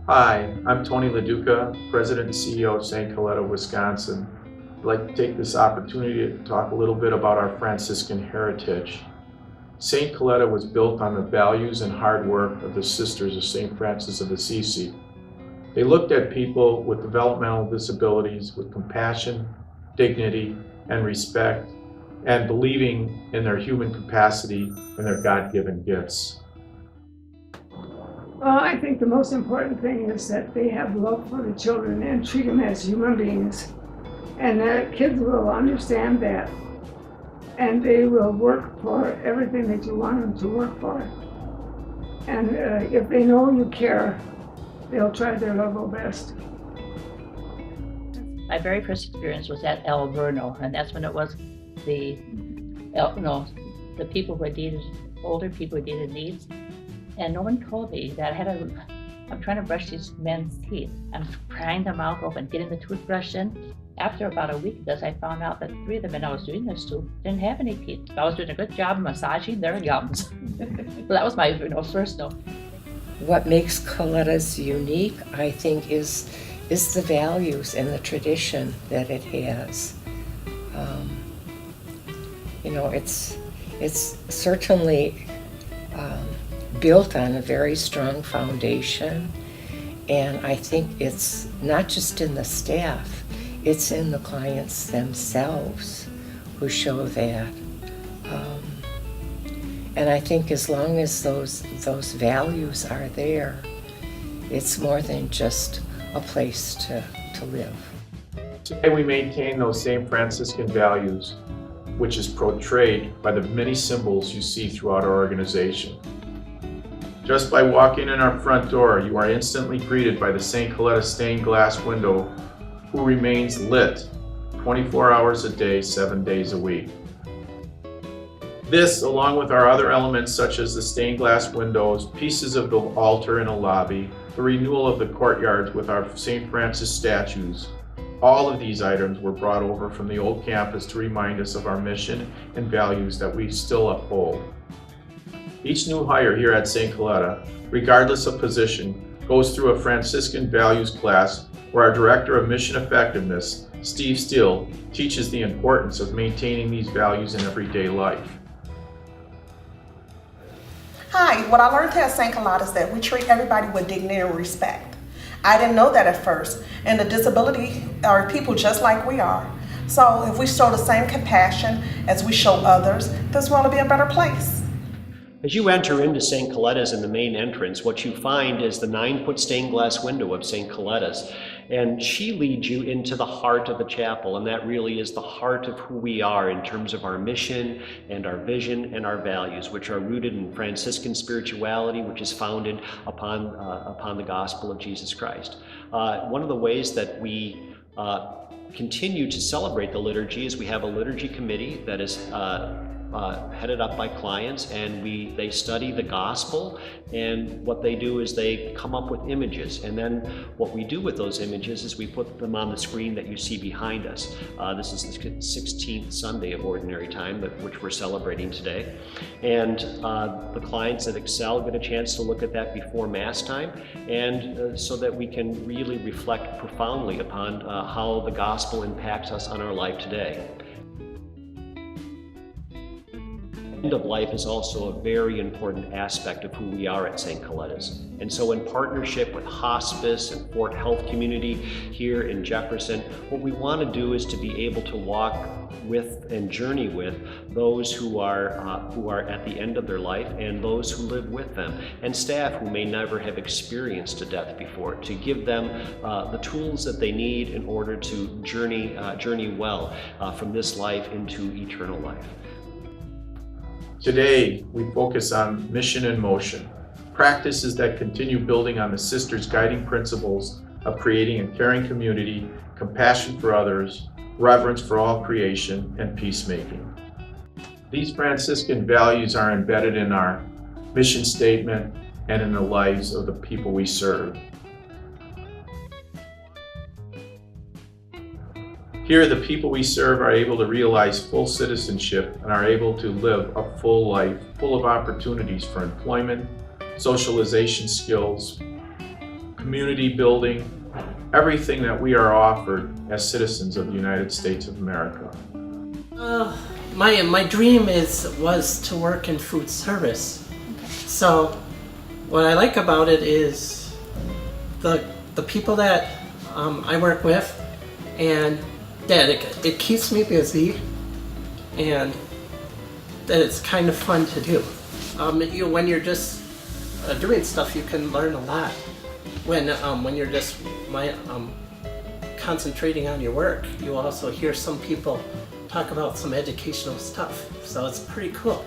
Hi, I'm Tony LaDuca, President and CEO of St. Coletta, Wisconsin. I'd like to take this opportunity to talk a little bit about our Franciscan heritage. St. Coletta was built on the values and hard work of the Sisters of St. Francis of Assisi. They looked at people with developmental disabilities with compassion, dignity, and respect, and believing in their human capacity and their God-given gifts. Well, I think the most important thing is that they have love for the children and treat them as human beings. And the kids will understand that. And they will work for everything that you want them to work for. And if they know you care, they'll try their level best. My very first experience was at El Verno, and that's when it was the people who needed, older people who needed needs. And no one told me that I'm trying to brush these men's teeth. I'm prying their mouth open, getting the toothbrush in. After about a week of this, I found out that 3 of the men I was doing this to didn't have any teeth. I was doing a good job of massaging their gums. So that was my first note. What makes Coletta's unique, I think, is the values and the tradition that it has. It's certainly built on a very strong foundation, and I think it's not just in the staff, it's in the clients themselves who show that. And I think as long as those values are there, it's more than just a place to live. Today we maintain those same Franciscan values, which is portrayed by the many symbols you see throughout our organization. Just by walking in our front door, you are instantly greeted by the St. Coletta stained glass window, who remains lit 24 hours a day, 7 days a week. This, along with our other elements such as the stained glass windows, pieces of the altar in a lobby, the renewal of the courtyards with our St. Francis statues, all of these items were brought over from the old campus to remind us of our mission and values that we still uphold. Each new hire here at St. Coletta, regardless of position, goes through a Franciscan values class where our Director of Mission Effectiveness, Steve Steele, teaches the importance of maintaining these values in everyday life. Hi, what I learned here at St. Coletta is that we treat everybody with dignity and respect. I didn't know that at first, and the disability are people just like we are. So if we show the same compassion as we show others, this world will be a better place. As you enter into St. Coletta's in the main entrance, what you find is the 9-foot stained glass window of St. Coletta's. And she leads you into the heart of the chapel, and that really is the heart of who we are in terms of our mission and our vision and our values, which are rooted in Franciscan spirituality, which is founded upon the gospel of Jesus Christ. One of the ways that we continue to celebrate the liturgy is we have a liturgy committee that is headed up by clients, and they study the gospel, and what they do is they come up with images, and then what we do with those images is we put them on the screen that you see behind us. This is the 16th Sunday of Ordinary Time, which we're celebrating today, and the clients that excel get a chance to look at that before Mass time, and so that we can really reflect profoundly upon how the gospel impacts us on our life today. End of life is also a very important aspect of who we are at St. Coletta's. And so in partnership with Hospice and Fort Health Community here in Jefferson, what we want to do is to be able to walk with and journey with those who are at the end of their life and those who live with them, and staff who may never have experienced a death before, to give them the tools that they need in order to journey well from this life into eternal life. Today, we focus on mission in motion, practices that continue building on the Sisters' guiding principles of creating a caring community, compassion for others, reverence for all creation, and peacemaking. These Franciscan values are embedded in our mission statement and in the lives of the people we serve. Here, the people we serve are able to realize full citizenship and are able to live a full life, full of opportunities for employment, socialization skills, community building, everything that we are offered as citizens of the United States of America. My dream was to work in food service. So what I like about it is the people that I work with, and that it keeps me busy, and that it's kind of fun to do. When you're just doing stuff, you can learn a lot. When you're just concentrating on your work, you also hear some people talk about some educational stuff. So it's pretty cool.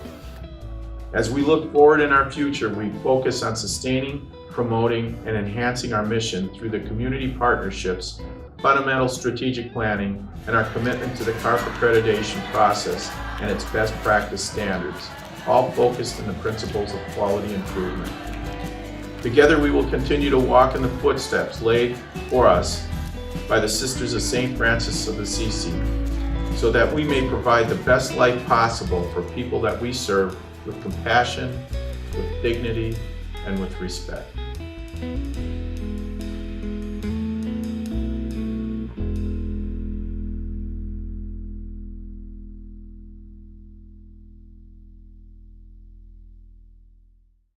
As we look forward in our future, we focus on sustaining, promoting, and enhancing our mission through the community partnerships, fundamental strategic planning, and our commitment to the CARP accreditation process and its best practice standards, all focused in the principles of quality improvement. Together we will continue to walk in the footsteps laid for us by the Sisters of St. Francis of Assisi, so that we may provide the best life possible for people that we serve with compassion, with dignity, and with respect.